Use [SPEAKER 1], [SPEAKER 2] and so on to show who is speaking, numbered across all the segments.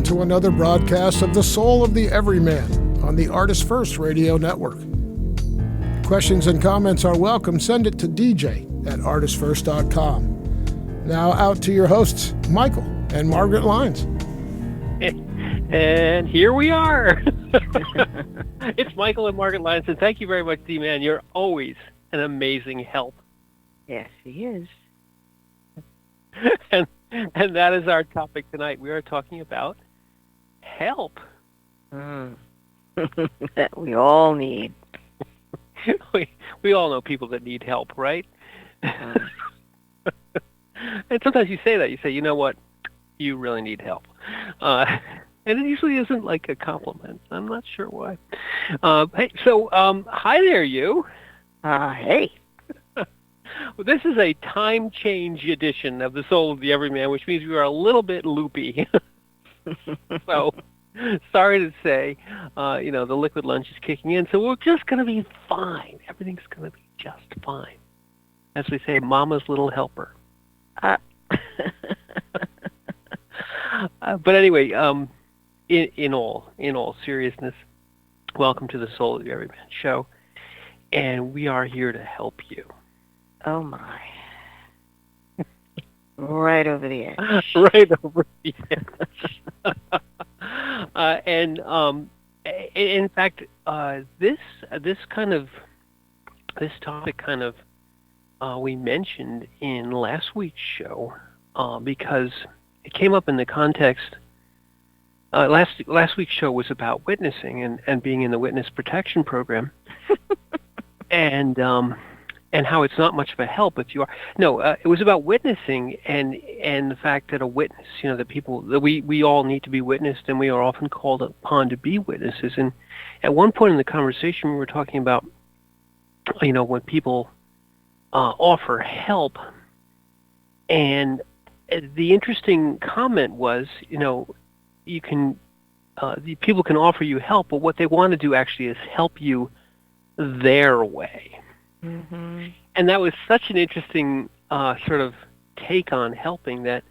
[SPEAKER 1] to another broadcast of The Soul of the Everyman on the ArtistFirst radio network. Questions and comments are welcome. Send it to dj@artistfirst.com. Now out to your hosts, Michael and Margaret Lyons.
[SPEAKER 2] And here we are. It's Michael and Margaret Lyons, and thank you very much, D-Man. You're always an amazing help.
[SPEAKER 3] Yes, he is.
[SPEAKER 2] And that is our topic tonight. We are talking about help.
[SPEAKER 3] That we all need.
[SPEAKER 2] we all know people that need help, right? And sometimes you say that. You say, you know what? You really need help. And it usually isn't like a compliment. I'm not sure why. Hey, so hi there, you.
[SPEAKER 3] Hey.
[SPEAKER 2] Well, this is a time change edition of The Soul of the Everyman, which means we are a little bit loopy. So, sorry to say, the liquid lunch is kicking in, so we're just going to be fine. Everything's going to be just fine. As we say, Mama's little helper. But anyway, in all seriousness, welcome to The Soul of the Everyman show, and we are here to help you.
[SPEAKER 3] Oh, my. Right over the edge.
[SPEAKER 2] Right over the edge. And in fact, this topic we mentioned in last week's show because it came up in the context. Last week's show was about witnessing and being in the witness protection program, and how it's not much of a help if you are. No, it was about witnessing and the fact that a witness, that people, that we all need to be witnessed, and we are often called upon to be witnesses. And at one point in the conversation, we were talking about, when people offer help, and the interesting comment was, you can, people can offer you help, but what they want to do actually is help you their way.
[SPEAKER 3] Mm-hmm.
[SPEAKER 2] And that was such an interesting sort of take on helping that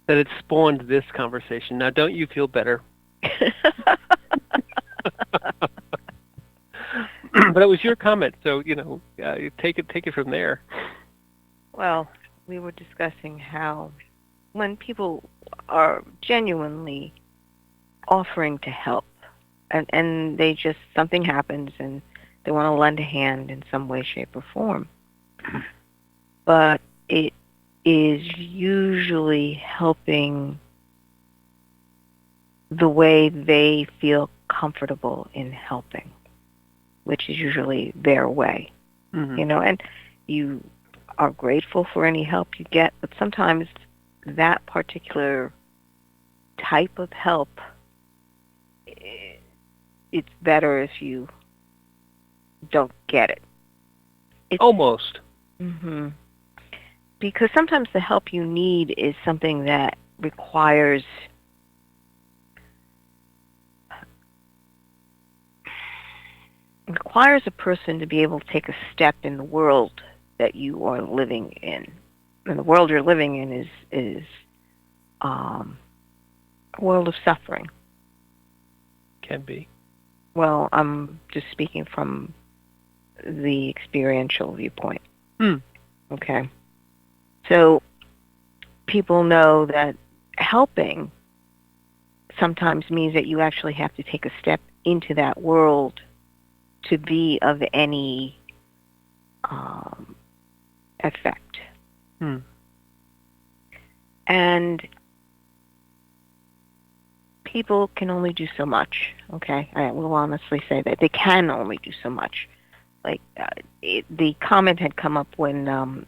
[SPEAKER 2] it spawned this conversation. Now, don't you feel better? But it was your comment, so take it from there.
[SPEAKER 3] Well, we were discussing how when people are genuinely offering to help, and they just, something happens and they want to lend a hand in some way, shape, or form. But it is usually helping the way they feel comfortable in helping, which is usually their way.
[SPEAKER 2] Mm-hmm.
[SPEAKER 3] And you are grateful for any help you get, but sometimes that particular type of help, it's better if you don't get it.
[SPEAKER 2] Almost.
[SPEAKER 3] Mm-hmm. Because sometimes the help you need is something that requires a person to be able to take a step in the world that you are living in. And the world you're living in is a world of suffering.
[SPEAKER 2] Can be.
[SPEAKER 3] Well, I'm just speaking from the experiential viewpoint. Okay. So people know that helping sometimes means that you actually have to take a step into that world to be of any effect. And people can only do so much, okay? I will honestly say that. They can only do so much. Like, the comment had come up when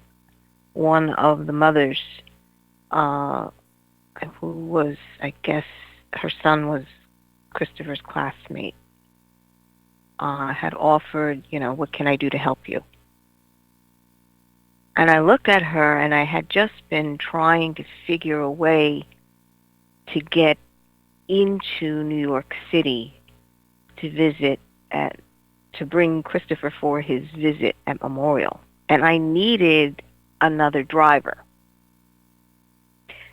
[SPEAKER 3] one of the mothers, who was, I guess, her son was Christopher's classmate, had offered, what can I do to help you? And I looked at her, and I had just been trying to figure a way to get into New York City to bring Christopher for his visit at Memorial. And I needed another driver.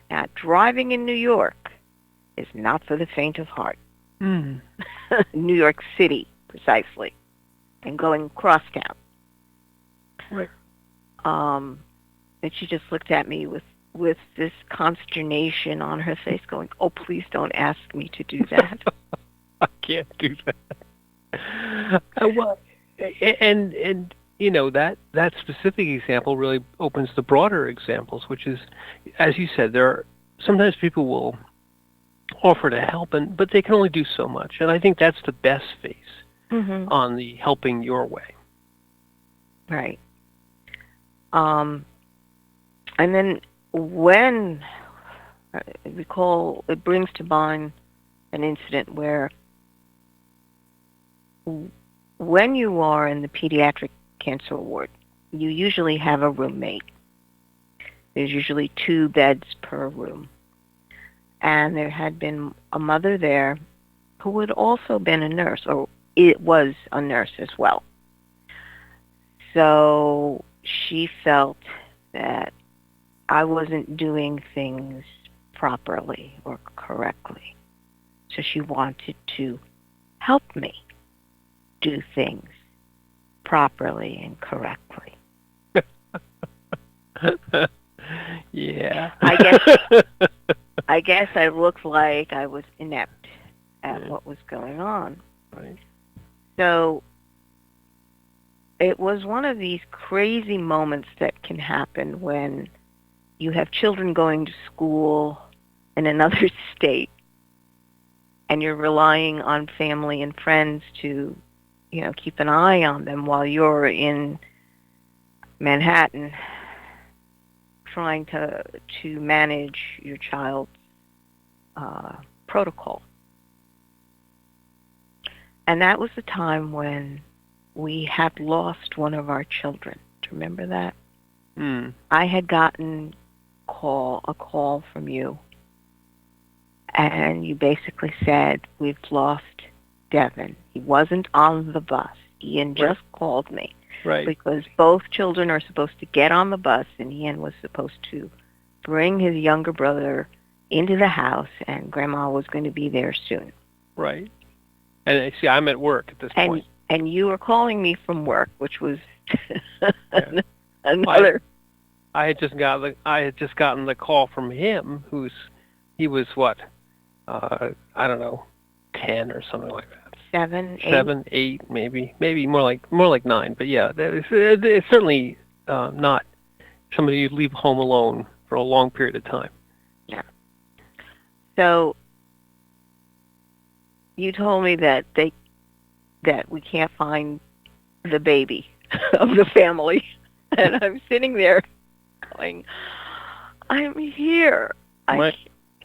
[SPEAKER 3] Now, driving in New York is not for the faint of heart.
[SPEAKER 2] Mm.
[SPEAKER 3] New York City, precisely, and going crosstown.
[SPEAKER 2] Right.
[SPEAKER 3] And she just looked at me with this consternation on her face, going, "Oh, please don't ask me to do that."
[SPEAKER 2] I can't do that. Well, and you know, that specific example really opens the broader examples, which is, as you said, there are sometimes people will offer to help, but they can only do so much, and I think that's the best face on the helping your way.
[SPEAKER 3] Right. And then when I recall, it brings to mind an incident where when you are in the pediatric cancer ward, you usually have a roommate. There's usually 2 beds per room. And there had been a mother there who had also been a nurse, or it was a nurse as well. So she felt that I wasn't doing things properly or correctly. So she wanted to help me do things properly and correctly.
[SPEAKER 2] Yeah.
[SPEAKER 3] I guess I looked like I was inept at what was going on.
[SPEAKER 2] Right.
[SPEAKER 3] So it was one of these crazy moments that can happen when you have children going to school in another state and you're relying on family and friends to, keep an eye on them while you're in Manhattan trying to manage your child's protocol. And that was the time when we had lost one of our children. Do you remember that?
[SPEAKER 2] Mm.
[SPEAKER 3] I had gotten a call from you, and you basically said, "We've lost Devin. He wasn't on the bus. Ian just called me."
[SPEAKER 2] Right.
[SPEAKER 3] Because both children are supposed to get on the bus, and Ian was supposed to bring his younger brother into the house, and Grandma was going to be there soon.
[SPEAKER 2] Right. And see, I'm at work at this point.
[SPEAKER 3] And you were calling me from work, which was another.
[SPEAKER 2] I had just gotten the call from him. He was what? I don't know, 10 or something like that.
[SPEAKER 3] 7,
[SPEAKER 2] 8, maybe more like 9. But yeah, it's certainly not somebody you'd leave home alone for a long period of time.
[SPEAKER 3] Yeah. So you told me that we can't find the baby of the family, and I'm sitting there going, "I'm here.
[SPEAKER 2] Right.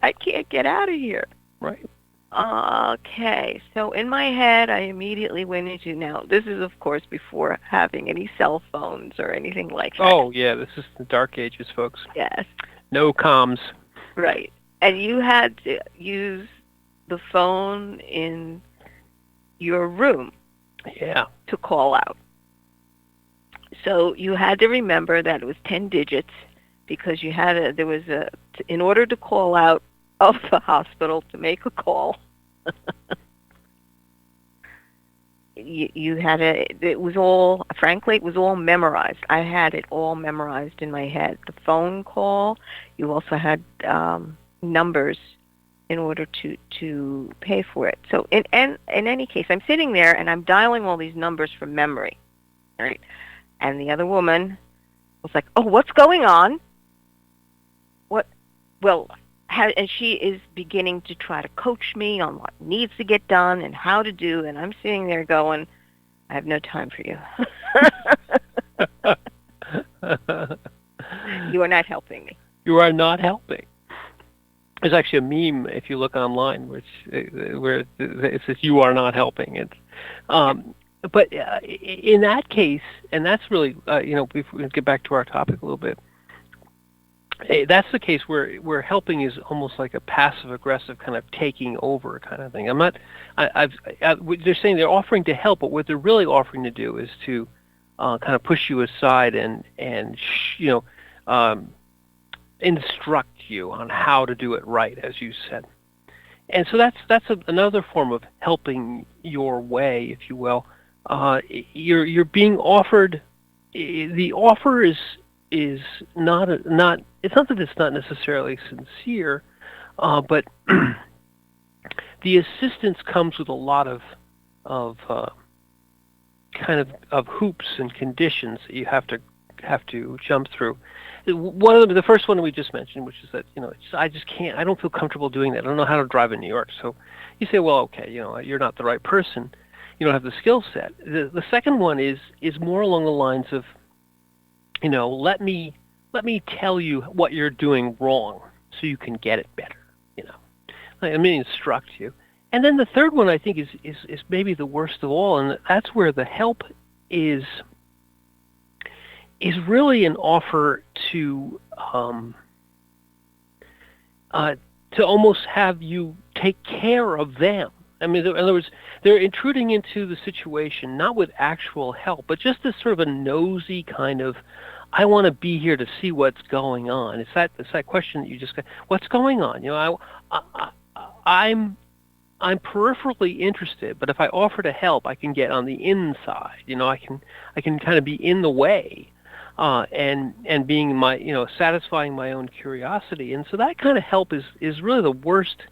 [SPEAKER 3] I can't get out of here."
[SPEAKER 2] Right.
[SPEAKER 3] Okay. So in my head, I immediately went into, now this is of course before having any cell phones or anything like that.
[SPEAKER 2] Oh yeah, this is the dark ages, folks.
[SPEAKER 3] Yes.
[SPEAKER 2] No comms.
[SPEAKER 3] Right. And you had to use the phone in your room.
[SPEAKER 2] Yeah.
[SPEAKER 3] To call out. So you had to remember that it was 10 digits because in order to call out of the hospital to make a call, you had it was all memorized. I had it all memorized in my head. The phone call, you also had numbers in order to pay for it. So in any case, I'm sitting there and I'm dialing all these numbers from memory, right? And the other woman was like, "Oh, what's going on? What? Well," and she is beginning to try to coach me on what needs to get done and how to do, and I'm sitting there going, "I have no time for you. You are not helping me.
[SPEAKER 2] You are not helping." There's actually a meme if you look online, where it says "You are not helping." It's, but in that case, and that's really, if we get back to our topic a little bit, that's the case where helping is almost like a passive-aggressive kind of taking over kind of thing. They're saying they're offering to help, but what they're really offering to do is to kind of push you aside and instruct you on how to do it right, as you said. And so that's another form of helping your way, if you will. You're being offered. The offer is not. It's not that it's not necessarily sincere, but the assistance comes with a lot of kind of hoops and conditions that you have to jump through. One of the first one we just mentioned, which is that I just can't. I don't feel comfortable doing that. I don't know how to drive in New York. So you say, well, okay, you're not the right person. You don't have the skill set. The second one is more along the lines of, let me tell you what you're doing wrong so you can get it better. Let me instruct you. And then the third one I think is maybe the worst of all, and that's where the help is really an offer to almost have you take care of them. I mean, in other words, they're intruding into the situation not with actual help, but just this sort of a nosy kind of, I want to be here to see what's going on. It's that question that you just got. What's going on? I'm peripherally interested, but if I offer to help, I can get on the inside. I can kind of be in the way, and being satisfying my own curiosity. And so that kind of help is really the worst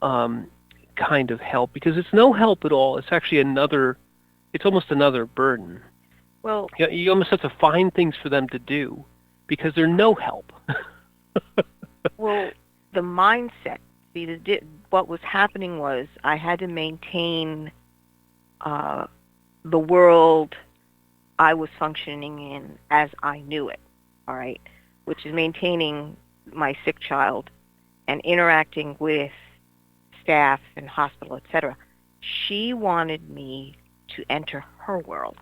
[SPEAKER 2] kind of help, because it's no help at all. It's actually it's almost another burden.
[SPEAKER 3] Well,
[SPEAKER 2] you almost have to find things for them to do because they're no help.
[SPEAKER 3] Well, the mindset. See, what was happening was I had to maintain the world I was functioning in as I knew it, all right, which is maintaining my sick child and interacting with staff and hospital, etc. She wanted me to enter her world.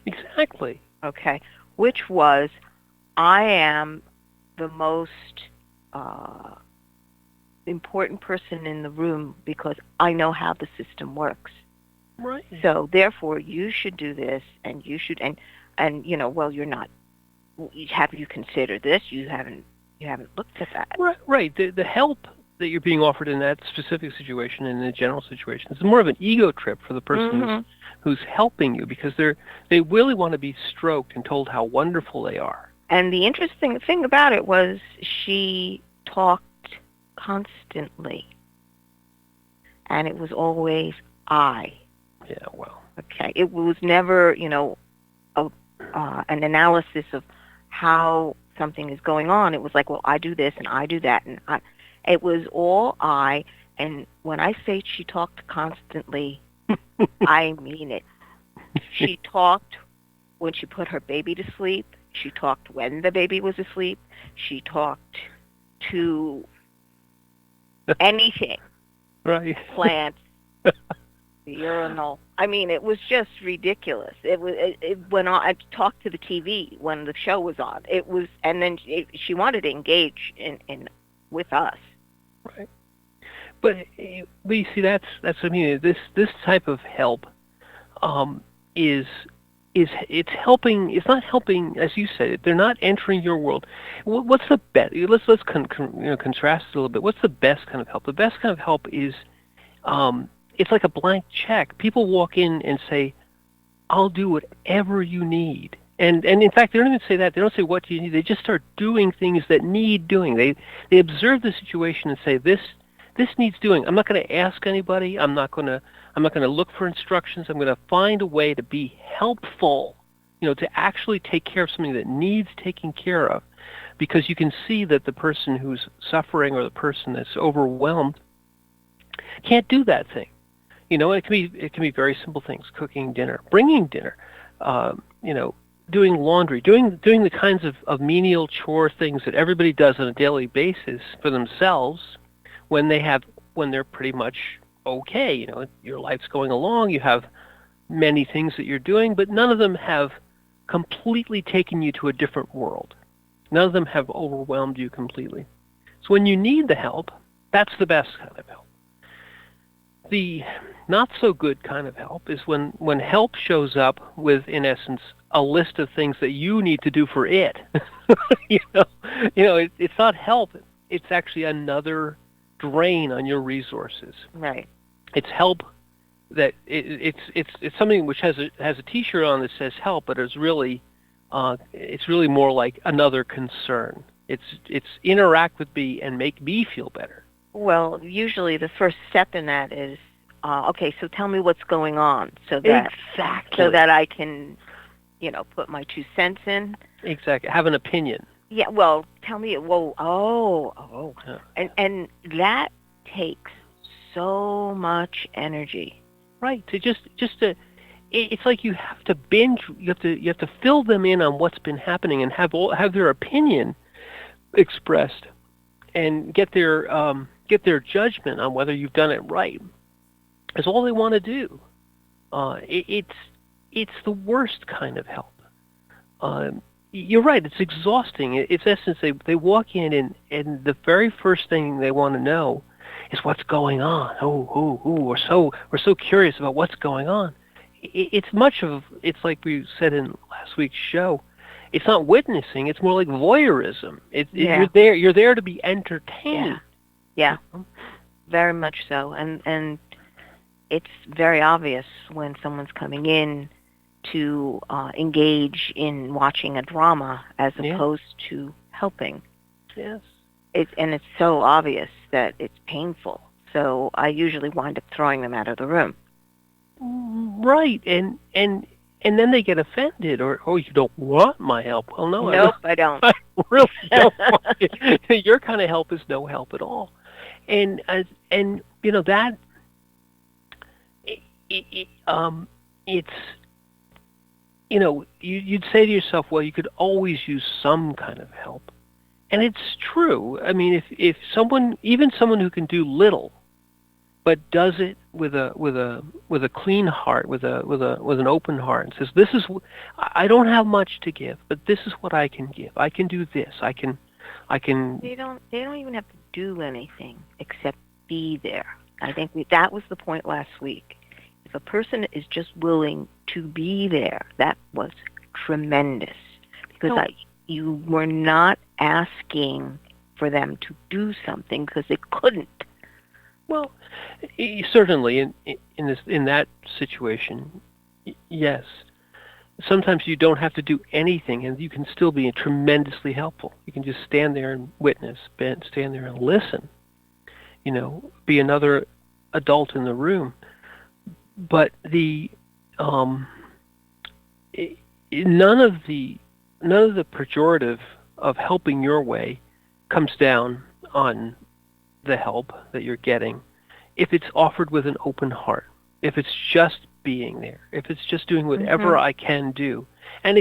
[SPEAKER 2] Exactly.
[SPEAKER 3] Okay, which was, I am the most important person in the room because I know how the system works.
[SPEAKER 2] Right.
[SPEAKER 3] So therefore, you should do this, and you should, and well, you're not. Have you considered this? You haven't looked at that.
[SPEAKER 2] Right. The help that you're being offered in that specific situation and in a general situation is more of an ego trip for the person who's helping you, because they really want to be stroked and told how wonderful they are.
[SPEAKER 3] And the interesting thing about it was she talked constantly, and it was always I.
[SPEAKER 2] Yeah, well.
[SPEAKER 3] Okay, it was never, an analysis of how something is going on. It was like, well, I do this and I do that, and it was all I. And when I say she talked constantly, I mean it. She talked when she put her baby to sleep. She talked when the baby was asleep. She talked to anything.
[SPEAKER 2] Right.
[SPEAKER 3] Plants, the urinal. I mean, it was just ridiculous. It went on. I talked to the TV when the show was on. It was, and then she wanted to engage in with us.
[SPEAKER 2] Right. But you see, that's I mean, this type of help is it's helping. It's not helping, as you said. They're not entering your world. What's the best? Let's contrast it a little bit. What's the best kind of help? The best kind of help is it's like a blank check. People walk in and say, "I'll do whatever you need." And in fact, they don't even say that. They don't say, "What do you need?" They just start doing things that need doing. They observe the situation and say, "This needs doing." I'm not going to ask anybody. I'm not going to look for instructions. I'm going to find a way to be helpful, to actually take care of something that needs taking care of, because you can see that the person who's suffering or the person that's overwhelmed can't do that thing. It can be very simple things: cooking dinner, bringing dinner, doing laundry, doing the kinds of menial chore things that everybody does on a daily basis for themselves when they're pretty much okay. Your life's going along, you have many things that you're doing, but none of them have completely taken you to a different world. None of them have overwhelmed you completely. So when you need the help, that's the best kind of help. The not so good kind of help is when help shows up with, in essence, a list of things that you need to do for it. It's not help. It's actually another drain on your resources.
[SPEAKER 3] Right.
[SPEAKER 2] It's help that it's something which has a T-shirt on that says help, but it's really more like another concern. It's interact with me and make me feel better.
[SPEAKER 3] Well, usually the first step in that is, okay, so tell me what's going on, so that I can, put my 2 cents in.
[SPEAKER 2] Exactly. Have an opinion.
[SPEAKER 3] Yeah. Well, tell me. Whoa. Oh.
[SPEAKER 2] Yeah.
[SPEAKER 3] And that takes so much energy.
[SPEAKER 2] Right. It's like you have to binge. You have to fill them in on what's been happening and have their opinion expressed, and get their judgment on whether you've done it right. That's all they want to do. It's the worst kind of help. You're right. It's exhausting. It's essence. They walk in and the very first thing they want to know is what's going on. We're so curious about what's going on. It's like we said in last week's show. It's not witnessing. It's more like voyeurism. You're there to be entertained.
[SPEAKER 3] Yeah. Very much so. And it's very obvious when someone's coming in to engage in watching a drama as opposed to helping.
[SPEAKER 2] Yes.
[SPEAKER 3] And it's so obvious that it's painful. So I usually wind up throwing them out of the room.
[SPEAKER 2] Right. And then they get offended, or you don't want my help. Well, no.
[SPEAKER 3] Nope, I don't.
[SPEAKER 2] I really don't want it. Your kind of help is no help at all. And that it's you'd say to yourself, well, you could always use some kind of help, and it's true. I mean, if someone who can do little, but does it with a clean heart, with an open heart, and says, I don't have much to give, but this is what I can give. I can do this. I can.
[SPEAKER 3] They don't even have to do anything except be there. I think that was the point last week. If a person is just willing to be there, that was tremendous, because you were not asking for them to do something because they couldn't.
[SPEAKER 2] Well, certainly in that situation, yes. Sometimes you don't have to do anything, and you can still be tremendously helpful. You can just stand there and witness, stand there and listen. Be another adult in the room. But none of the pejorative of helping your way comes down on the help that you're getting if it's offered with an open heart, if it's just being there, if it's just doing whatever I can do, and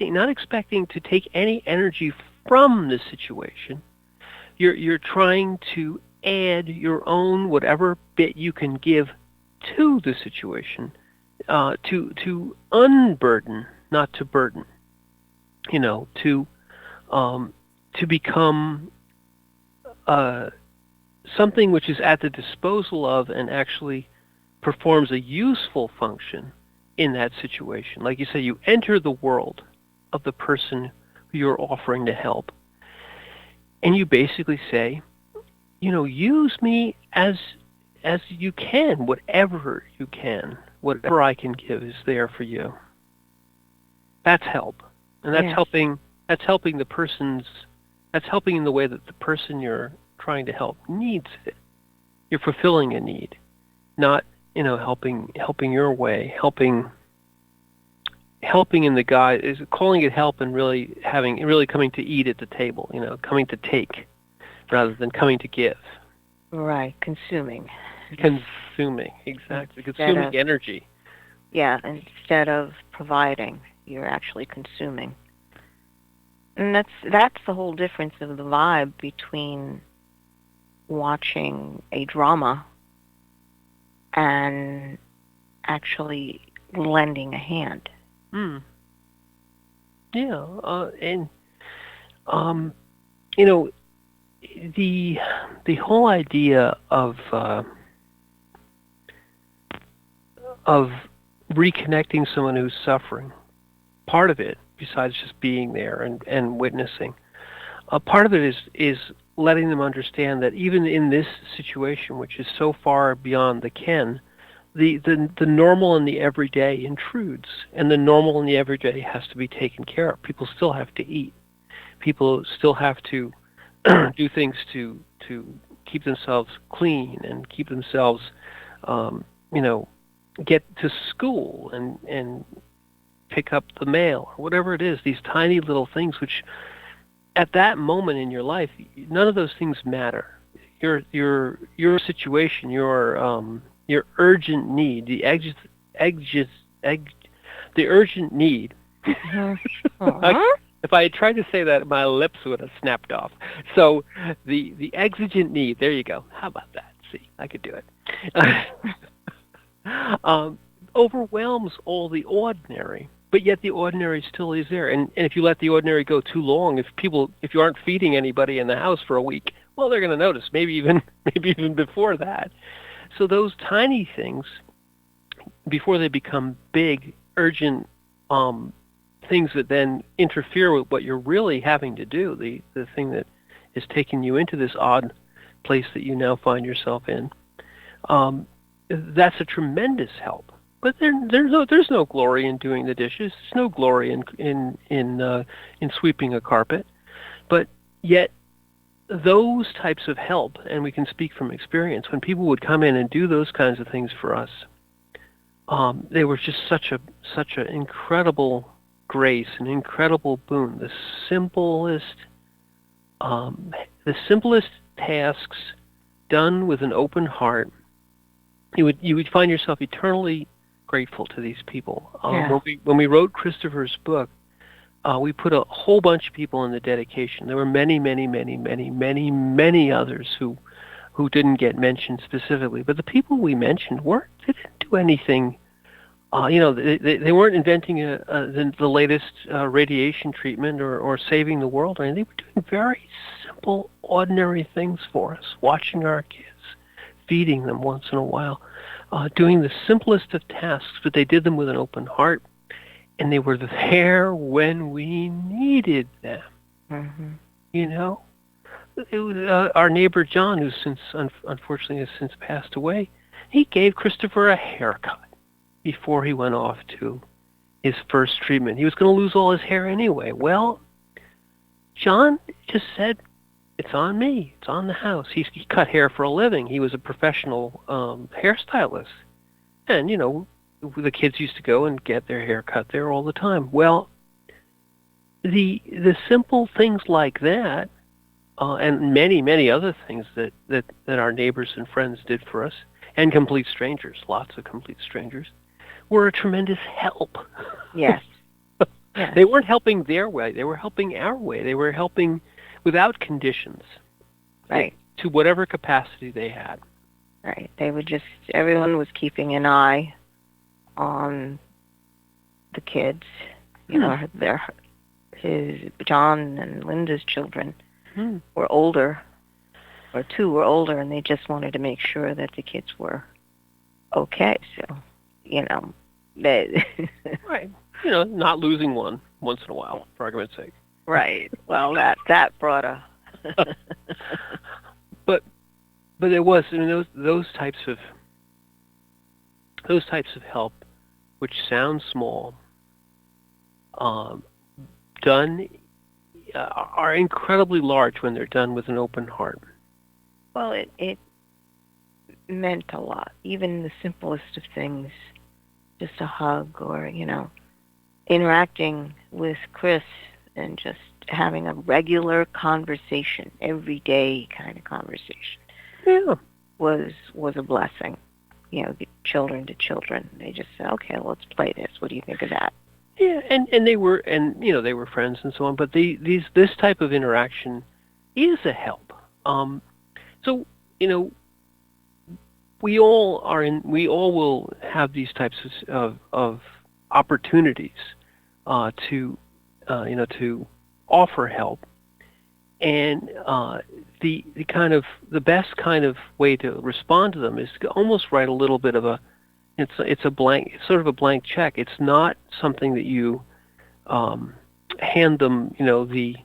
[SPEAKER 2] not expecting to take any energy from the situation. You're trying to add your own whatever bit you can give to the situation, to unburden, not to burden. To become something which is at the disposal of and actually performs a useful function in that situation. Like you say, you enter the world of the person who you're offering to help, and you basically say, use me as you can, whatever you can, whatever I can give is there for you. That's help, and that's helping. That's helping the person's. That's helping in the way that the person you're trying to help needs it. You're fulfilling a need, not helping your way, helping in the guise is calling it help and really coming to eat at the table, coming to take rather than coming to give.
[SPEAKER 3] Right, consuming,
[SPEAKER 2] exactly, consuming energy.
[SPEAKER 3] Yeah, instead of providing, you're actually consuming. And that's the whole difference of the vibe between watching a drama and actually lending a hand.
[SPEAKER 2] Yeah, the whole idea of reconnecting someone who's suffering, part of it, besides just being there and witnessing, part of it is letting them understand that even in this situation, which is so far beyond the ken, the normal and the everyday intrudes, and the normal and the everyday has to be taken care of. People still have to eat. People still have to do things to keep themselves clean and keep themselves, you know, get to school and pick up the mail or whatever it is. These tiny little things, which at that moment in your life, none of those things matter. Your situation, your urgent need, the urgent need. If I had tried to say that, my lips would have snapped off. So the exigent need. There you go. How about that? See, I could do it. Overwhelms all the ordinary, but yet the ordinary still is there. And if you let the ordinary go too long, if you aren't feeding anybody in the house for a week, well, they're going to notice. Maybe even before that. So those tiny things, before they become big, urgent things that then interfere with what you're really having to do, the thing that is taking you into this odd place that you now find yourself in, that's a tremendous help. But there's no glory in doing the dishes. There's no glory in sweeping a carpet. But yet, those types of help, and we can speak from experience, when people would come in and do those kinds of things for us, they were just such an incredible grace, an incredible boon. The simplest tasks done with an open heart. You would find yourself eternally grateful to these people. When we wrote Christopher's book, we put a whole bunch of people in the dedication. There were many, many, many, many, many, many others who didn't get mentioned specifically. But the people we mentioned they didn't do anything. They weren't inventing the latest radiation treatment or saving the world. They were doing very simple, ordinary things for us, watching our kids, feeding them once in a while, doing the simplest of tasks, but they did them with an open heart, and they were there when we needed them. Mm-hmm. You know? It was, our neighbor John, who unfortunately has since passed away, he gave Christopher a haircut before he went off to his first treatment. He was going to lose all his hair anyway. Well, John just said, it's on me. It's on the house. He cut hair for a living. He was a professional hairstylist. And, the kids used to go and get their hair cut there all the time. Well, the simple things like that, and many, many other things that our neighbors and friends did for us, and complete strangers, lots of complete strangers, were a tremendous help.
[SPEAKER 3] Yes. Yes.
[SPEAKER 2] They weren't helping their way. They were helping our way. They were helping without conditions.
[SPEAKER 3] Right.
[SPEAKER 2] To whatever capacity they had.
[SPEAKER 3] Right. Everyone was keeping an eye on the kids. John and Linda's children were older, or two were older, and they just wanted to make sure that the kids were okay. So, they
[SPEAKER 2] right. Not losing one once in a while, for argument's sake.
[SPEAKER 3] Right. Well, that brought a.
[SPEAKER 2] But there was those types of help, which sound small, done are incredibly large when they're done with an open heart.
[SPEAKER 3] Well, it meant a lot. Even the simplest of things, just a hug or interacting with Chris and just having a regular conversation, everyday kind of conversation.
[SPEAKER 2] Yeah.
[SPEAKER 3] Was a blessing. Children to children. They just said, okay, let's play this. What do you think of that?
[SPEAKER 2] Yeah, and they were friends and so on, but this type of interaction is a help. So, we all will have these types of opportunities to offer help, and the best kind of way to respond to them is to almost write a little bit of it's sort of a blank check. It's not something that you hand them, the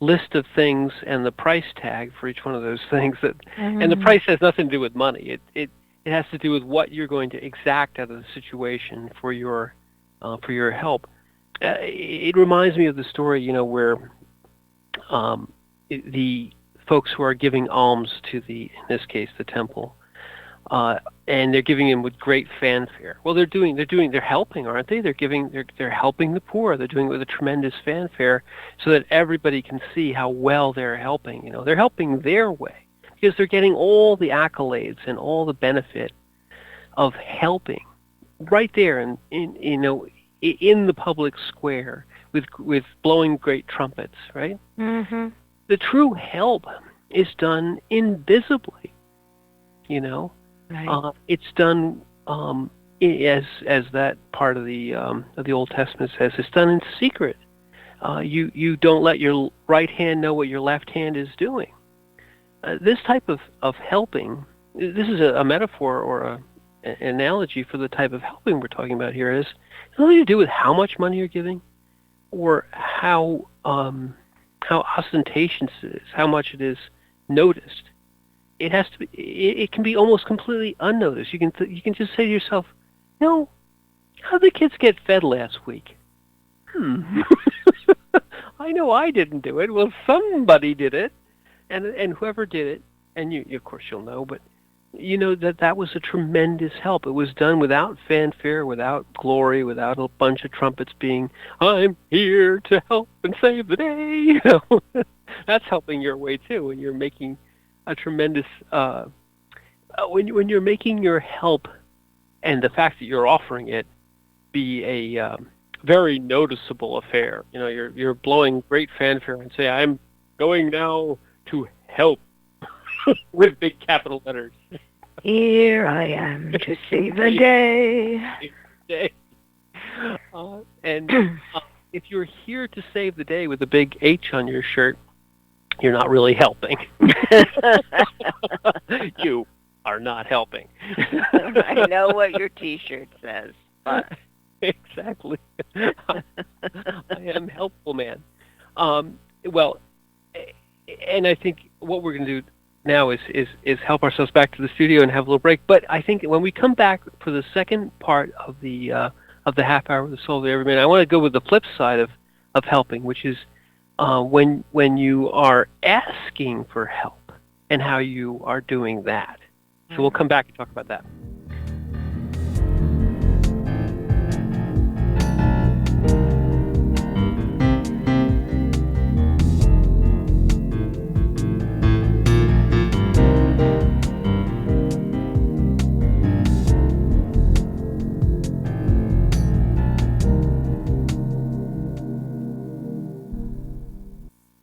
[SPEAKER 2] list of things and the price tag for each one of those things. And the price has nothing to do with money. It has to do with what you're going to exact out of the situation for your help. It reminds me of the story, where the folks who are giving alms to in this case, the temple, and they're giving them with great fanfare. Well, they're helping, aren't they? They're helping the poor. They're doing it with a tremendous fanfare so that everybody can see how well they're helping. They're helping their way because they're getting all the accolades and all the benefit of helping right there in the public square with blowing great trumpets, right? Mm-hmm. The true help is done invisibly, Right. It's done as that part of the Old Testament says. It's done in secret. You don't let your right hand know what your left hand is doing. This type of helping, this is a metaphor or an analogy for the type of helping we're talking about here. Is nothing to do with how much money you're giving, or how ostentatious it is, how much it is noticed. It has to be. It can be almost completely unnoticed. You can just say to yourself, "No, how did the kids get fed last week? I know I didn't do it. Well, somebody did it, and whoever did it, and you of course you'll know, but that was a tremendous help. It was done without fanfare, without glory, without a bunch of trumpets being, I'm here to help and save the day. That's helping your way too when you're making a tremendous when you're making your help and the fact that you're offering it be a very noticeable affair. You're blowing great fanfare and say, I'm going now to help with big capital letters.
[SPEAKER 3] Here I am to save the day.
[SPEAKER 2] And if you're here to save the day with a big H on your shirt, you're not really helping. You are not helping.
[SPEAKER 3] I know what your T-shirt says. But.
[SPEAKER 2] Exactly. I am helpful, man. Well, and I think what we're going to do now is help ourselves back to the studio and have a little break. But I think when we come back for the second part of the half hour of the Soul of the Everyman, I want to go with the flip side of helping, which is when you are asking for help and how you are doing that. So we'll come back and talk about that.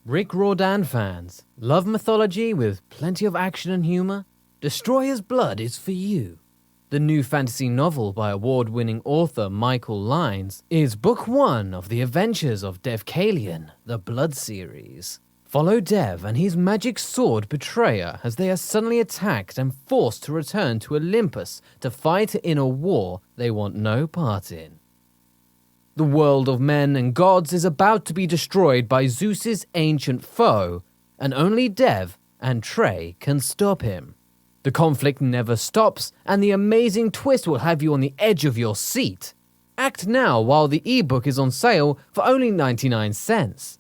[SPEAKER 4] Rick Riordan fans, love mythology with plenty of action and humor? Destroyer's Blood is for you. The new fantasy novel by award-winning author Michael Lynes is book 1 of the adventures of Devkalion, the Blood series. Follow Dev and his magic sword Betrayer as they are suddenly attacked and forced to return to Olympus to fight in a war they want no part in. The world of men and gods is about to be destroyed by Zeus's ancient foe, and only Dev and Trey can stop him. The conflict never stops, and the amazing twist will have you on the edge of your seat. Act now while the ebook is on sale for only 99 cents.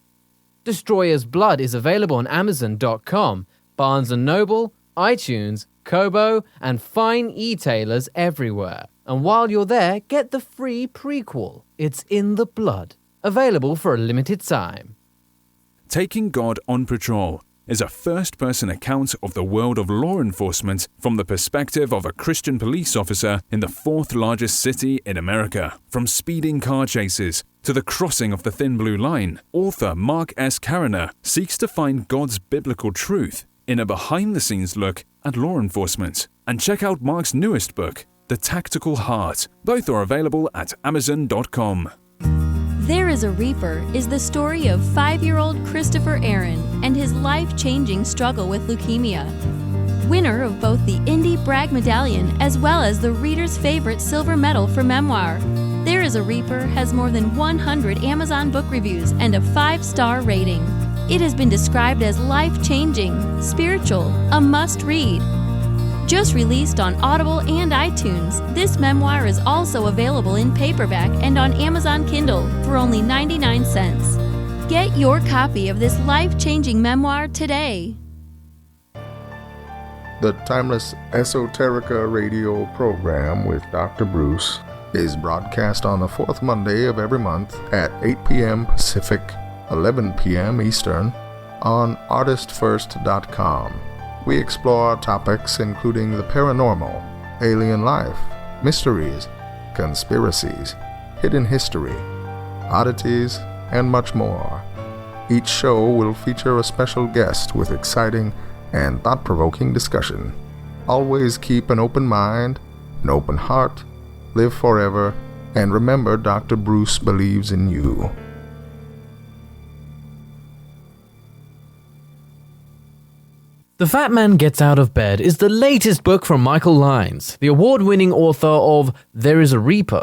[SPEAKER 4] Destroyer's Blood is available on Amazon.com, Barnes & Noble, iTunes, Kobo, and fine e-tailers everywhere. And while you're there, get the free prequel, It's in the Blood, available for a limited time.
[SPEAKER 5] Taking God on Patrol is a first-person account of the world of law enforcement from the perspective of a Christian police officer in the 4th largest city in America. From speeding car chases to the crossing of the thin blue line, author Mark S. Cariner seeks to find God's biblical truth in a behind-the-scenes look at law enforcement. And check out Mark's newest book, The Tactical Heart. Both are available at Amazon.com.
[SPEAKER 6] There is a Reaper is the story of 5-year-old Christopher Aaron and his life-changing struggle with leukemia. Winner of both the Indy Bragg Medallion as well as the reader's favorite silver medal for memoir, There is a Reaper has more than 100 Amazon book reviews and a 5-star rating. It has been described as life-changing, spiritual, a must-read. Just released on Audible and iTunes, this memoir is also available in paperback and on Amazon Kindle for only 99 cents. Get your copy of this life-changing memoir today.
[SPEAKER 7] The Timeless Esoterica radio program with Dr. Bruce is broadcast on the fourth Monday of every month at 8 p.m. Pacific, 11 p.m. Eastern on ArtistFirst.com. We explore topics including the paranormal, alien life, mysteries, conspiracies, hidden history, oddities, and much more. Each show will feature a special guest with exciting and thought-provoking discussion. Always keep an open mind, an open heart, live forever, and remember Dr. Bruce believes in you.
[SPEAKER 4] The Fat Man Gets Out of Bed is the latest book from Michael Lyons, the award-winning author of There Is a Reaper.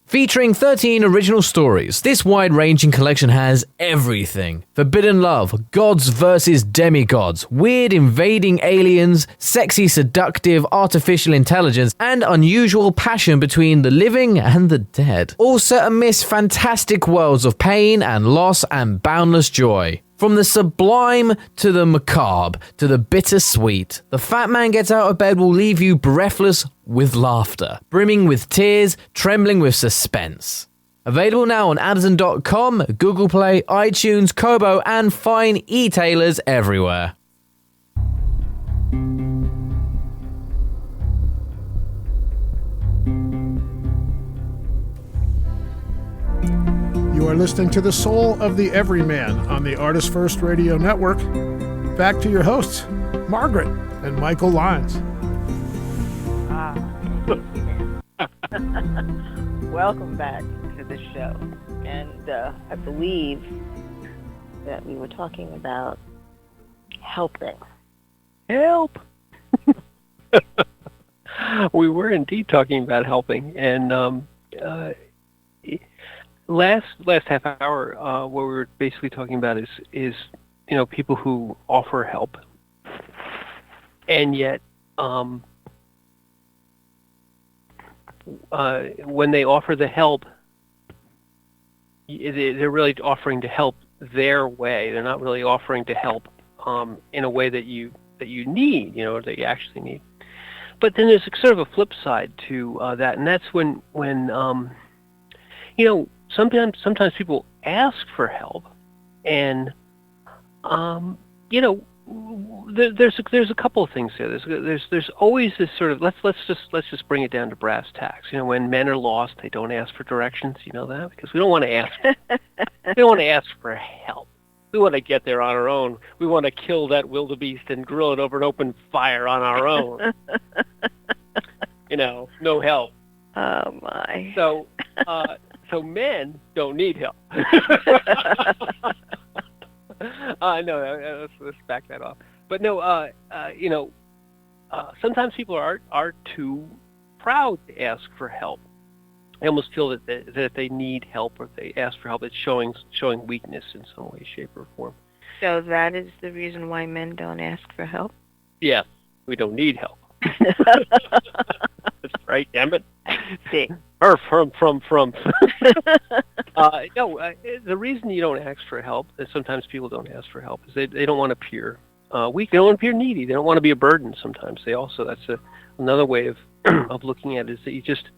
[SPEAKER 4] Featuring 13 original stories, this wide-ranging collection has everything. Forbidden love, gods versus demigods, weird invading aliens, sexy seductive artificial intelligence, and unusual passion between the living and the dead. All set amidst fantastic worlds of pain and loss and boundless joy. From the sublime to the macabre to the bittersweet, The Fat Man Gets Out of Bed will leave you breathless with laughter, brimming with tears, trembling with suspense. Available now on Amazon.com, Google Play, iTunes, Kobo, and fine e-tailers everywhere.
[SPEAKER 1] You are listening to The Soul of the Everyman on the ArtistFirst Radio Network. Back to your hosts, Margaret and Michael Lyons.
[SPEAKER 3] Welcome back to the show. And I believe that we were talking about helping.
[SPEAKER 2] Help! We were indeed talking about helping, and last half hour, what we were basically talking about is people who offer help, and yet when they offer the help, they're really offering to help their way. They're not really offering to help in a way that you need, or that you actually need. But then there's sort of a flip side to that, and that's when sometimes people ask for help, and there's a couple of things there. There's always this sort of let's just bring it down to brass tacks. When men are lost, they don't ask for directions. You know that, because we don't want to ask. We don't want to ask for help. We want to get there on our own. We want to kill that wildebeest and grill it over an open fire on our own. No help.
[SPEAKER 3] Oh my.
[SPEAKER 2] So men don't need help. No, let's back that off. But no, sometimes people are too proud to ask for help. They almost feel that they need help, or if they ask for help, it's showing weakness in some way, shape, or form. So
[SPEAKER 3] that is the reason why men don't ask for help?
[SPEAKER 2] Yes, we don't need help. That's right, damn it.
[SPEAKER 3] See.
[SPEAKER 2] From. The reason you don't ask for help, and sometimes people don't ask for help, is they don't want to appear weak. They don't want to appear needy. They don't want to be a burden. Sometimes that's another way of looking at it, is that you just,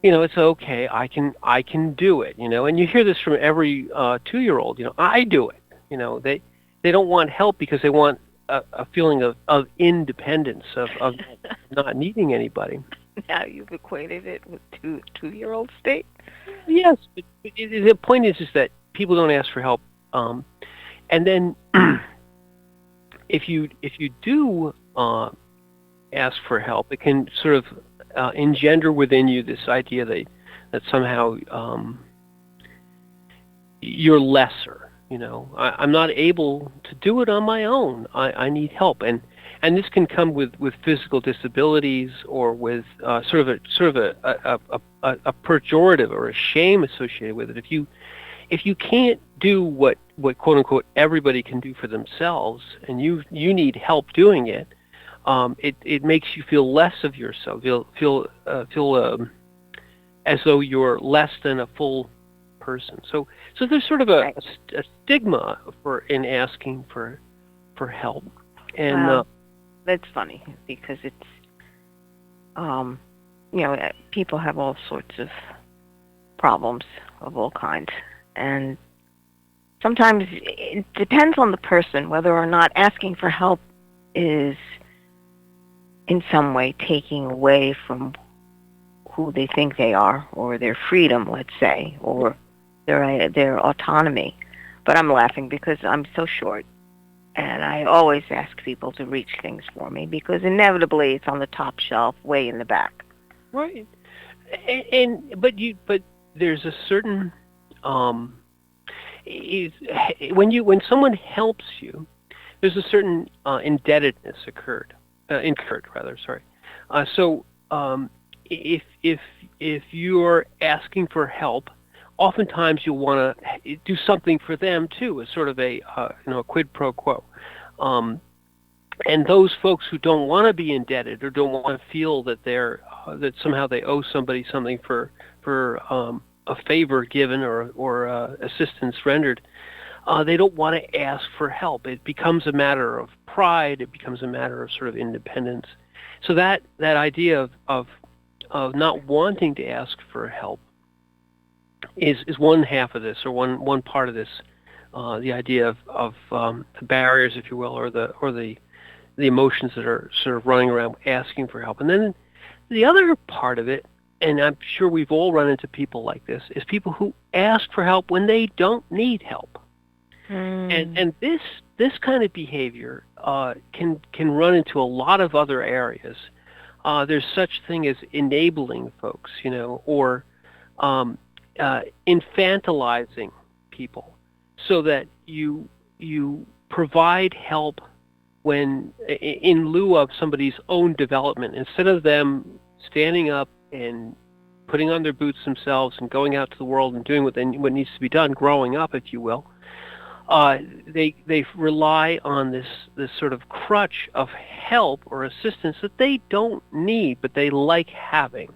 [SPEAKER 2] it's okay. I can do it. And you hear this from every 2-year-old. I do it. They don't want help because they want a feeling of independence, of not needing anybody.
[SPEAKER 3] Now you've equated it with two-year-old state?
[SPEAKER 2] Yes. But the point is that people don't ask for help. And then if you do ask for help, it can sort of engender within you this idea that somehow you're lesser. I'm not able to do it on my own. I need help, and this can come with physical disabilities, or with sort of a pejorative or a shame associated with it. If you can't do what what quote unquote everybody can do for themselves, and you need help doing it, it makes you feel less of yourself. Feel as though you're less than a full person. So there's sort of a stigma in asking for help, and
[SPEAKER 3] that's funny because it's people have all sorts of problems of all kinds, and sometimes it depends on the person whether or not asking for help is in some way taking away from who they think they are, or their freedom, let's say, or their autonomy. But I'm laughing because I'm so short, and I always ask people to reach things for me because inevitably it's on the top shelf, way in the back.
[SPEAKER 2] Right. But there's a certain when someone helps you, there's a certain indebtedness incurred. So if you're asking for help, oftentimes you'll want to do something for them too, as sort of a quid pro quo. And those folks who don't want to be indebted or don't want to feel that that somehow they owe somebody something for a favor given or assistance rendered, they don't want to ask for help. It becomes a matter of pride. It becomes a matter of sort of independence. So that idea of not wanting to ask for help is one half of this, or one part of this. The idea of the barriers, if you will, or the emotions that are sort of running around asking for help. And then the other part of it, and I'm sure we've all run into people like this, is people who ask for help when they don't need help. And this kind of behavior can run into a lot of other areas. There's such thing as enabling folks, or infantilizing people, so that you provide help when in lieu of somebody's own development, instead of them standing up and putting on their boots themselves and going out to the world and doing what needs to be done, growing up, if you will. They rely on this sort of crutch of help or assistance that they don't need, but they like having.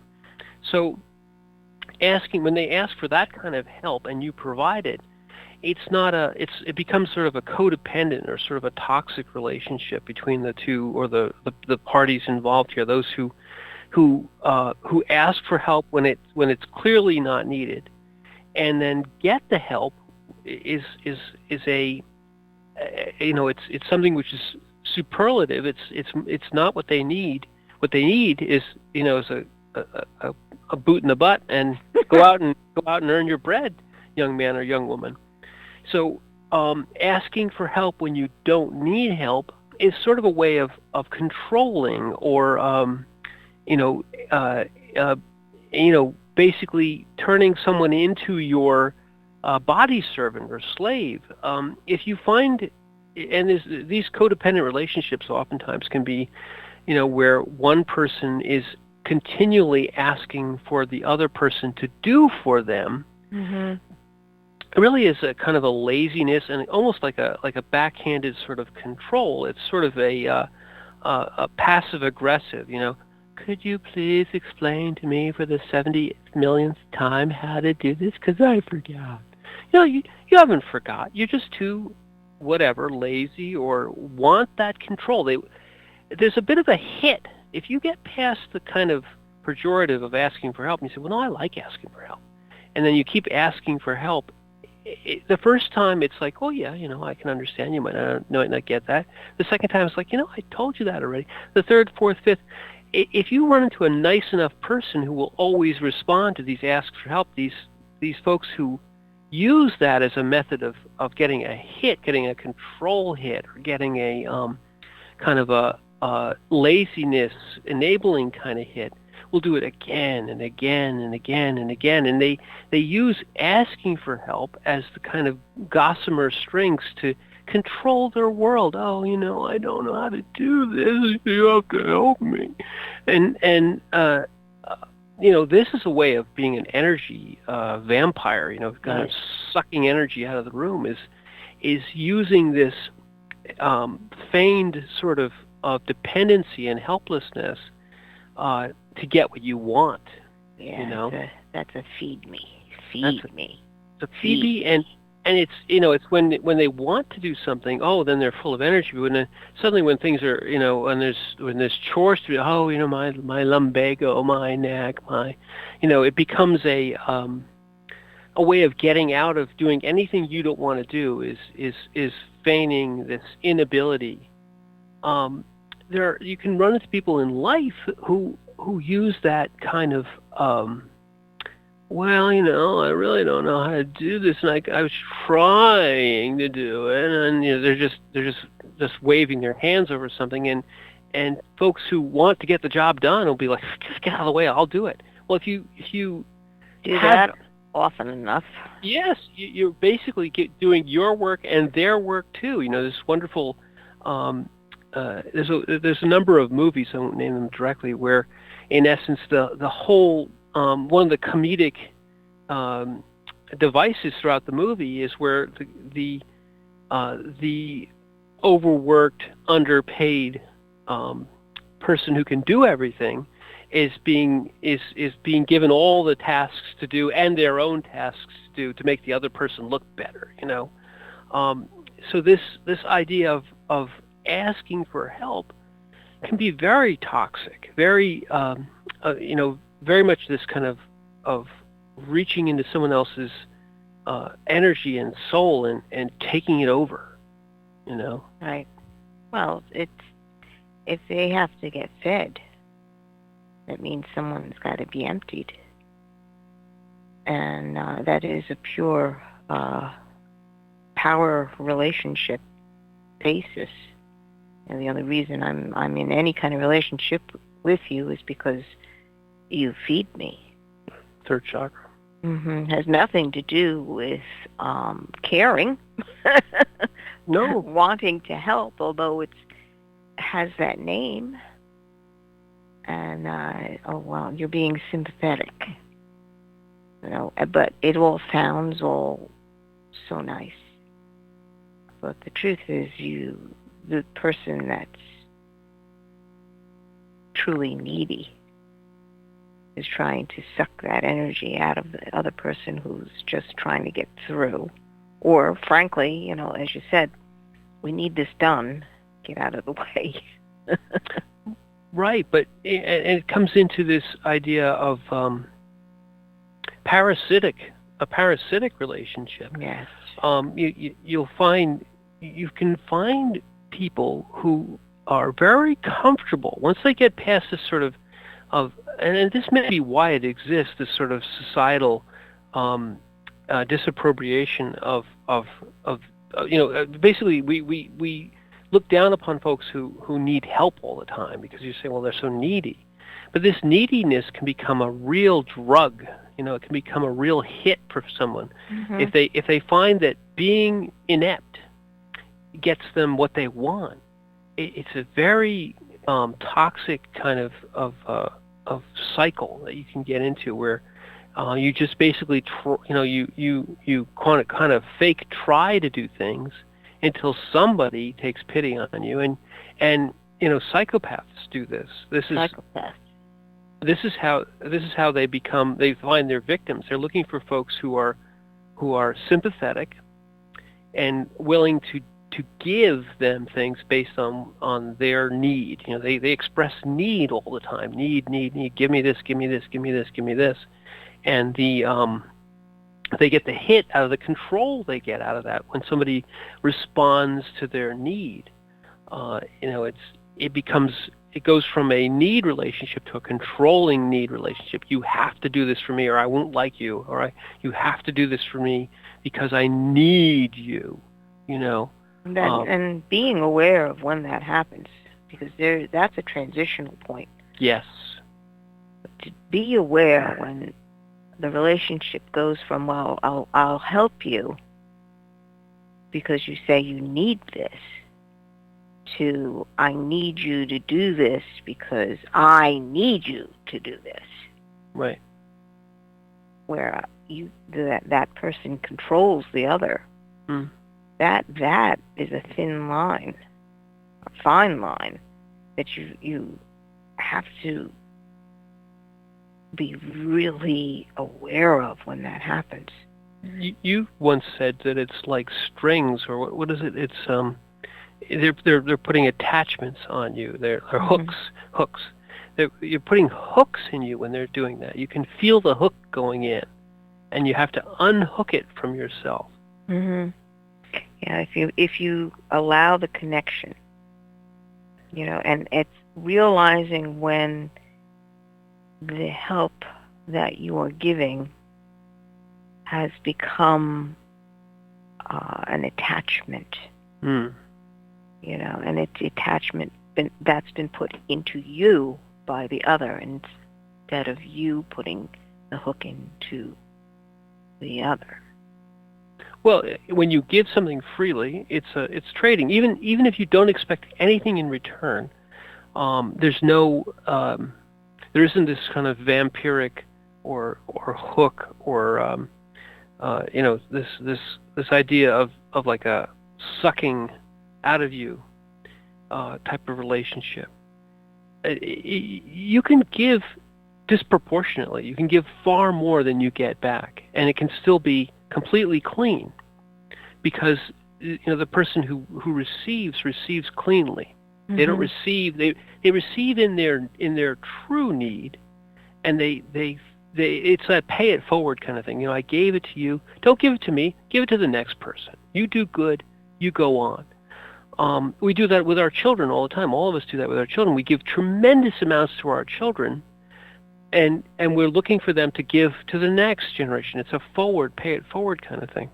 [SPEAKER 2] So when they ask for that kind of help and you provide it, it becomes sort of a codependent or sort of a toxic relationship between the two, or the parties involved here. Those who ask for help when it's clearly not needed, and then get the help is a it's something which is superlative. It's not what they need. What they need is a boot in the butt, and go out and earn your bread, young man or young woman. So asking for help when you don't need help is sort of a way of controlling, or basically turning someone into your body servant or slave. If you find, and these codependent relationships oftentimes can be, where one person is continually asking for the other person to do for them. Mm-hmm. It really is a kind of a laziness, and almost like a backhanded sort of control. It's sort of a passive aggressive. Could you please explain to me for the 70 millionth time how to do this? Because I forgot. You haven't forgot. You're just too lazy, or want that control. There's a bit of a hit if you get past the kind of pejorative of asking for help, and you say, well, no, I like asking for help, and then you keep asking for help. The first time it's like, oh yeah, I can understand. You might not get that. The second time it's like, I told you that already. The third, fourth, fifth, if you run into a nice enough person who will always respond to these asks for help, these folks who use that as a method of getting a hit, getting a control hit, or getting a kind of a laziness enabling kind of hit, will do it again and again and again and again. And they use asking for help as the kind of gossamer strings to control their world. Oh, I don't know how to do this. You have to help me. And this is a way of being an energy vampire, kind of sucking energy out of the room, is using this feigned sort of dependency and helplessness to get what you want.
[SPEAKER 3] Yeah,
[SPEAKER 2] you know,
[SPEAKER 3] that's a feed me.
[SPEAKER 2] It's a feed me, and it's it's when they want to do something, then they're full of energy. But then suddenly when things are when there's chores to do, my lumbago, my neck, it becomes a way of getting out of doing anything you don't want to do is feigning this inability. You can run into people in life who use that kind of I really don't know how to do this, and I was trying to do it, and they're just waving their hands over something, and folks who want to get the job done will be like, just get out of the way, I'll do it. Well, if you
[SPEAKER 3] do that often enough,
[SPEAKER 2] yes, you're basically doing your work and their work too. This wonderful. There's a number of movies, I won't name them directly, where in essence the whole one of the comedic devices throughout the movie is where the overworked, underpaid person who can do everything is being given all the tasks to do and their own tasks to do to make the other person look better. So this idea of asking for help can be very toxic, very very much this kind of reaching into someone else's energy and soul and taking it over.
[SPEAKER 3] Right. Well, if they have to get fed, that means someone's got to be emptied, and that is a pure power relationship basis. And the only reason I'm in any kind of relationship with you is because you feed me.
[SPEAKER 2] Third chakra.
[SPEAKER 3] Mm-hmm. Has nothing to do with caring.
[SPEAKER 2] No.
[SPEAKER 3] Wanting to help, although it has that name. And you're being sympathetic. But it all sounds all so nice. But the truth is, the person that's truly needy is trying to suck that energy out of the other person who's just trying to get through. Or, frankly, as you said, we need this done. Get out of the way.
[SPEAKER 2] Right, but it comes into this idea of a parasitic relationship.
[SPEAKER 3] Yes.
[SPEAKER 2] You can find people who are very comfortable once they get past this sort of and this may be why it exists, this sort of societal disappropriation of basically we look down upon folks who need help all the time because you say, well, they're so needy. But this neediness can become a real drug. It can become a real hit for someone.
[SPEAKER 3] Mm-hmm.
[SPEAKER 2] If they find that being inept gets them what they want. It's a very toxic kind of cycle that you can get into where you just basically you kind of fake try to do things until somebody takes pity on you, and psychopaths do this.
[SPEAKER 3] Psychopaths.
[SPEAKER 2] This is how they find their victims. They're looking for folks who are sympathetic and willing to give them things based on their need. They express need all the time. Need. Give me this, give me this, give me this, give me this. And they get the hit out of the control they get out of that when somebody responds to their need. It goes from a need relationship to a controlling need relationship. You have to do this for me or I won't like you, or you have to do this for me because I need you,
[SPEAKER 3] And being aware of when that happens, because that's a transitional point.
[SPEAKER 2] Yes.
[SPEAKER 3] To be aware when the relationship goes from, well, I'll help you because you say you need this, to I need you to do this because I need you to do this.
[SPEAKER 2] Right.
[SPEAKER 3] Where that person controls the other. that is a thin line, a fine line that you have to be really aware of when that happens.
[SPEAKER 2] You once said that it's like strings, or what is it? It's they're putting attachments on you. They're hooks. You're putting hooks in you when they're doing that. You can feel the hook going in, and you have to unhook it from yourself.
[SPEAKER 3] Yeah, if you allow the connection, and it's realizing when the help that you are giving has become an attachment, and it's attachment that's been put into you by the other instead of you putting the hook into the other.
[SPEAKER 2] Well, when you give something freely, it's trading. Even if you don't expect anything in return, there isn't this kind of vampiric or hook or this idea of like a sucking out of you type of relationship. You can give disproportionately. You can give far more than you get back, and it can still be completely clean, because the person who receives cleanly. They don't receive. They receive in their true need, and they it's that pay it forward kind of thing. I gave it to you. Don't give it to me. Give it to the next person. You do good. You go on. We do that with our children all the time. All of us do that with our children. We give tremendous amounts to our children, and we're looking for them to give to the next generation. It's a pay it forward kind of thing.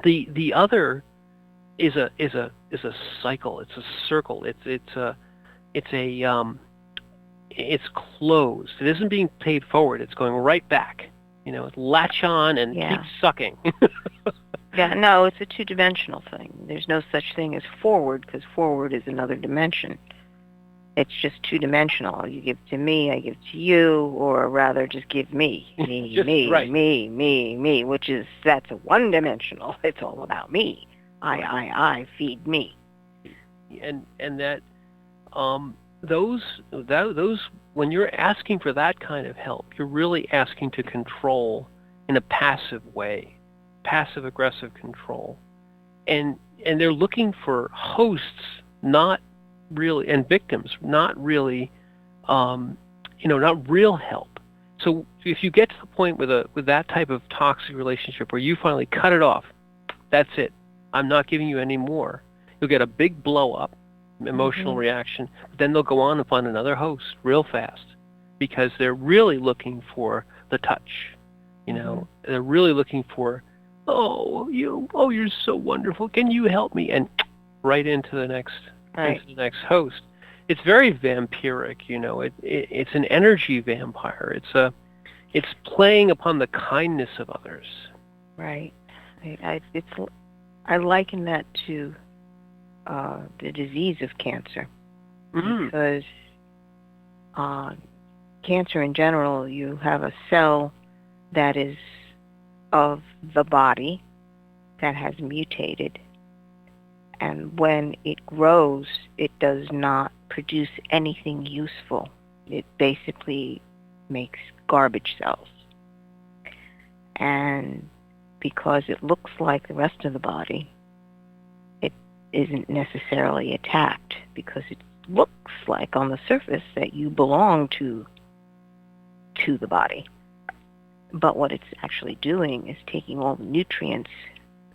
[SPEAKER 2] The other is a cycle. It's a circle. It's closed. It isn't being paid forward. It's going right back. Latch on and keep sucking.
[SPEAKER 3] Yeah, no, it's a two-dimensional thing. There's no such thing as forward, because forward is another dimension. It's just two-dimensional. You give to me, I give to you, or rather just give me. Me, that's a one-dimensional. It's all about me. I, feed me.
[SPEAKER 2] And that, those, when you're asking for that kind of help, you're really asking to control in a passive way. Passive-aggressive control, and they're looking for hosts, not really, and victims, not really, not real help. So if you get to the point with that type of toxic relationship where you finally cut it off, that's it. I'm not giving you any more. You'll get a big blow up, emotional reaction. But then they'll go on and find another host real fast, because they're really looking for the touch. They're really looking for, you're so wonderful. Can you help me? And right into the next host. It's very vampiric. It's an energy vampire. It's playing upon the kindness of others.
[SPEAKER 3] Right. I liken that to the disease of cancer, because cancer in general, you have a cell that is of the body that has mutated, and when it grows, it does not produce anything useful. It basically makes garbage cells, and because it looks like the rest of the body, it isn't necessarily attacked, because it looks like on the surface that you belong to the body. But what it's actually doing is taking all the nutrients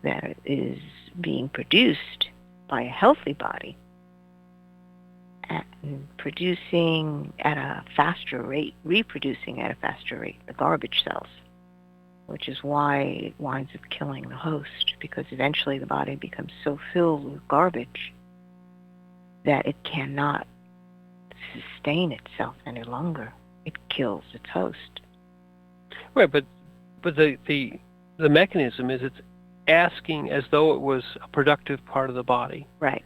[SPEAKER 3] that is being produced by a healthy body and producing at a faster rate, reproducing at a faster rate, the garbage cells, which is why it winds up killing the host, because eventually the body becomes so filled with garbage that it cannot sustain itself any longer. It kills its host.
[SPEAKER 2] Right, but the mechanism is it's asking as though it was a productive part of the body.
[SPEAKER 3] Right.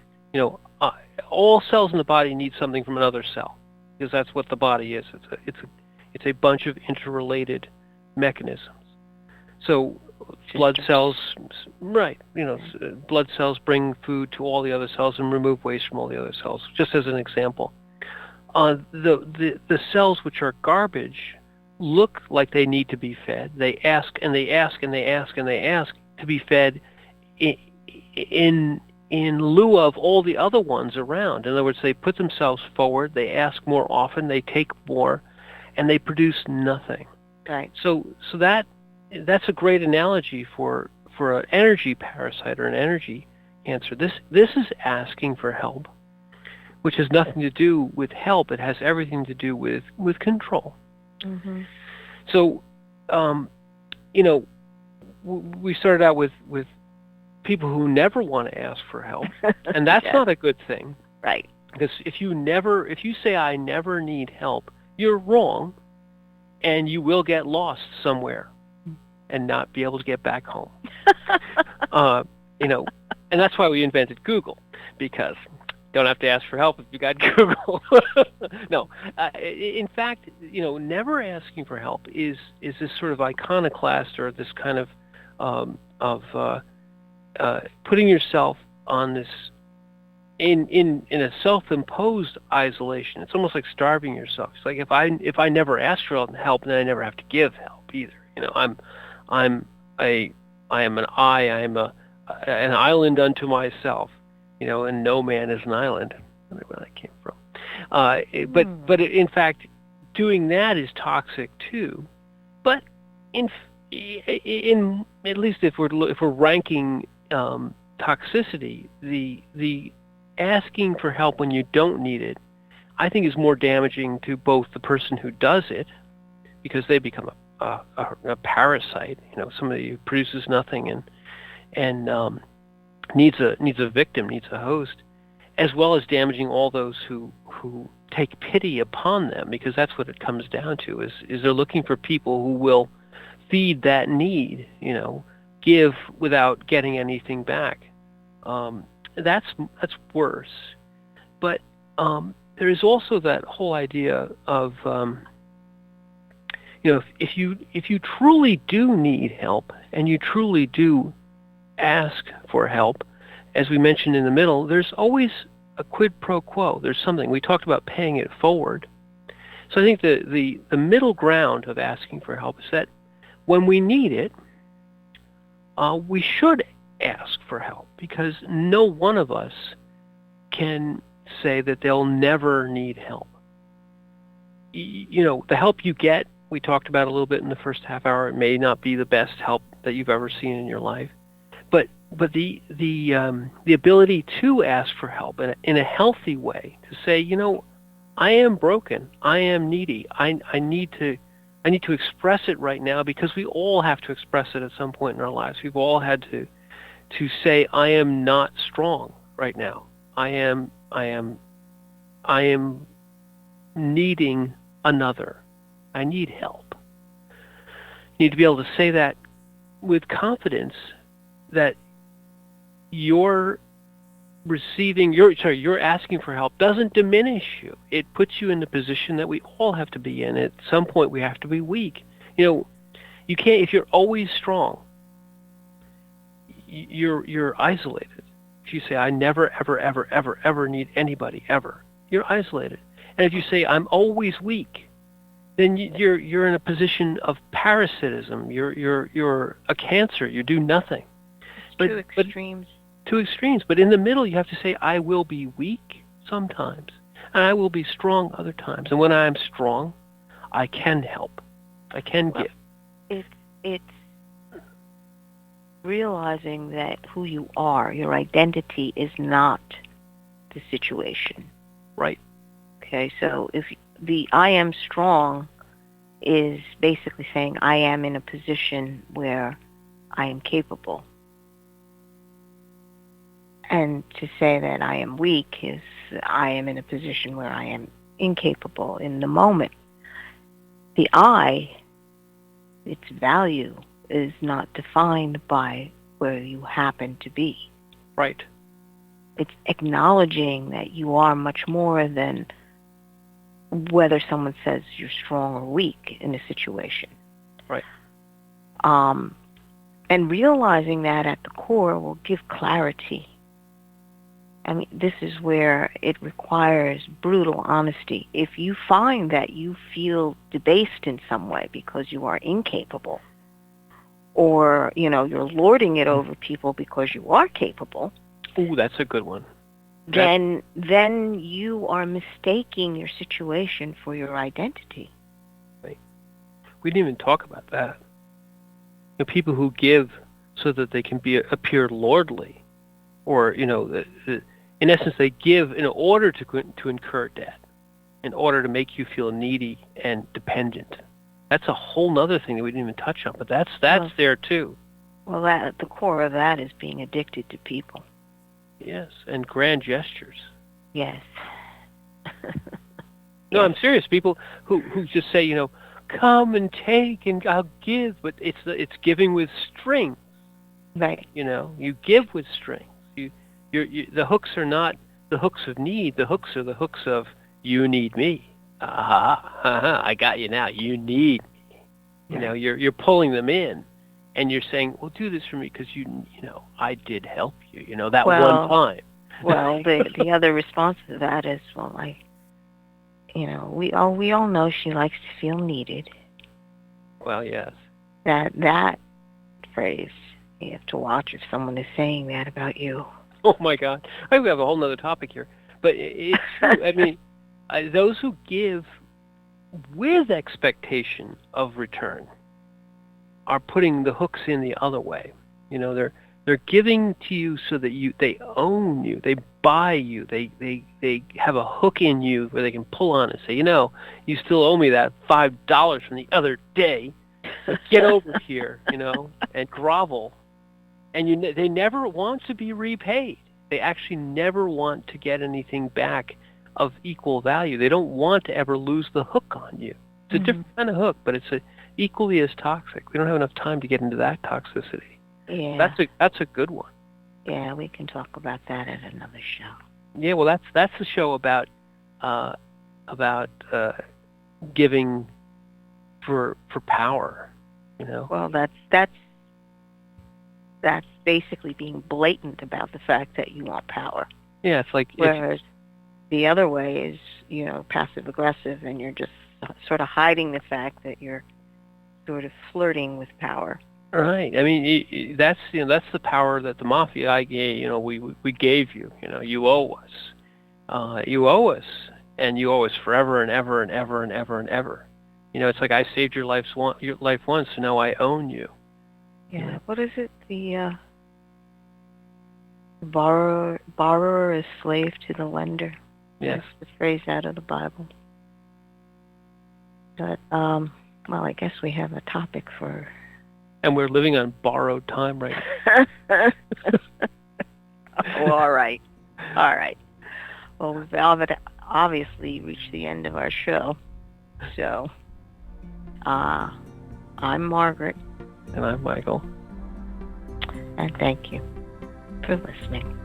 [SPEAKER 2] All cells in the body need something from another cell, because that's what the body is. It's a bunch of interrelated mechanisms. So blood cells, right? Blood cells bring food to all the other cells and remove waste from all the other cells. Just as an example, the cells which are garbage look like they need to be fed. They ask and they ask and they ask and they ask to be fed in lieu of all the other ones around. In other words, they put themselves forward. They ask more often. They take more, and they produce nothing.
[SPEAKER 3] Right.
[SPEAKER 2] So that's a great analogy for an energy parasite or an energy cancer. This is asking for help, which has nothing to do with help. It has everything to do with control.
[SPEAKER 3] Mm-hmm.
[SPEAKER 2] So, we started out with people who never want to ask for help, and that's not a good thing.
[SPEAKER 3] Right.
[SPEAKER 2] Because if you say I never need help, you're wrong, and you will get lost somewhere and not be able to get back home. And that's why we invented Google, because you don't have to ask for help if you got Google. No, in fact, never asking for help is this sort of iconoclast, or this kind of putting yourself on this in a self-imposed isolation. It's almost like starving yourself. It's like if I never ask for help, then I never have to give help either. I am an island unto myself. And no man is an island. I don't know where that came from. But in fact, doing that is toxic too. But in at least if we're ranking toxicity, the asking for help when you don't need it, I think, is more damaging to both the person who does it, because they become a parasite. Somebody who produces nothing and needs a victim, needs a host, as well as damaging all those who take pity upon them, because that's what it comes down to, is they're looking for people who will feed that need, give without getting anything back. That's worse. But there is also that whole idea of if you truly do need help, and you truly do ask for help, as we mentioned in the middle, there's always a quid pro quo. There's something. We talked about paying it forward. So I think the middle ground of asking for help is that when we need it, we should ask for help, because no one of us can say that they'll never need help. The help you get, we talked about a little bit in the first half hour, it may not be the best help that you've ever seen in your life. But the ability to ask for help in a healthy way, to say, I am broken, I am needy, I need to express it right now, because we all have to express it at some point in our lives. We've all had to say, I am not strong right now. I am needing another. I need help. You need to be able to say that with confidence, that you're asking for help doesn't diminish you. It puts you in the position that we all have to be in. At some point, we have to be weak. You can't, if you're always strong, you're isolated. If you say, I never, ever, ever, ever, ever need anybody, ever, you're isolated. And if you say, I'm always weak, then you're in a position of parasitism. You're a cancer. You do nothing.
[SPEAKER 3] Two extremes.
[SPEAKER 2] Two extremes. But in the middle, you have to say, I will be weak sometimes, and I will be strong other times. And when I'm strong, I can help. I can give.
[SPEAKER 3] It's realizing that who you are, your identity, is not the situation.
[SPEAKER 2] Right.
[SPEAKER 3] Okay, so if the I am strong is basically saying I am in a position where I am capable. And to say that I am weak is I am in a position where I am incapable in the moment. The I, its value, is not defined by where you happen to be.
[SPEAKER 2] Right.
[SPEAKER 3] It's acknowledging that you are much more than whether someone says you're strong or weak in a situation.
[SPEAKER 2] Right.
[SPEAKER 3] And realizing that at the core will give clarity. I mean, this is where it requires brutal honesty. If you find that you feel debased in some way because you are incapable, or, you're lording it over people because you are capable.
[SPEAKER 2] Ooh, that's a good one.
[SPEAKER 3] Then you are mistaking your situation for your identity.
[SPEAKER 2] Right. We didn't even talk about that. People who give so that they can appear lordly, or in essence, they give in order to incur debt, in order to make you feel needy and dependent. That's a whole nother thing that we didn't even touch on, but that's there too.
[SPEAKER 3] Well, at the core of that is being addicted to people.
[SPEAKER 2] Yes, and grand gestures.
[SPEAKER 3] Yes.
[SPEAKER 2] No, I'm serious. People who just say, come and take and I'll give, but it's giving with strings.
[SPEAKER 3] Right.
[SPEAKER 2] You give with strings. The hooks are not the hooks of need. The hooks are the hooks of you need me. I got you now. You need me.
[SPEAKER 3] Right.
[SPEAKER 2] You're pulling them in, and you're saying, "Well, do this for me because I did help you. That one time."
[SPEAKER 3] Well, the other response to that is, we all know she likes to feel needed.
[SPEAKER 2] Well, yes.
[SPEAKER 3] That phrase, you have to watch if someone is saying that about you.
[SPEAKER 2] Oh my God, I have a whole nother topic here, but it's true. I mean, those who give with expectation of return are putting the hooks in the other way. They're giving to you so that they own you, they buy you, they have a hook in you where they can pull on and say, you still owe me that $5 from the other day. Get over here, and grovel. And they never want to be repaid. They actually never want to get anything back of equal value. They don't want to ever lose the hook on you. It's a different kind of hook, but it's equally as toxic. We don't have enough time to get into that toxicity.
[SPEAKER 3] Yeah.
[SPEAKER 2] That's a good one.
[SPEAKER 3] Yeah, we can talk about that at another show.
[SPEAKER 2] Yeah, well, that's the show about giving for power.
[SPEAKER 3] Well, that's basically being blatant about the fact that you want power.
[SPEAKER 2] Yeah, it's like
[SPEAKER 3] whereas the other way is, passive aggressive, and you're just sort of hiding the fact that you're sort of flirting with power.
[SPEAKER 2] Right. I mean, that's the power that the mafia gave. We gave you. You owe us. You owe us, and you owe us forever and ever and ever and ever and ever. It's like I saved your life once, so now I own you.
[SPEAKER 3] Yeah. What is it? The borrower is slave to the lender.
[SPEAKER 2] Yes.
[SPEAKER 3] That's the phrase out of the Bible. But I guess we have a topic for.
[SPEAKER 2] And we're living on borrowed time right now.
[SPEAKER 3] Oh, all right. Well, we've obviously reached the end of our show. So, I'm Margaret.
[SPEAKER 2] And I'm Michael.
[SPEAKER 3] And thank you for listening.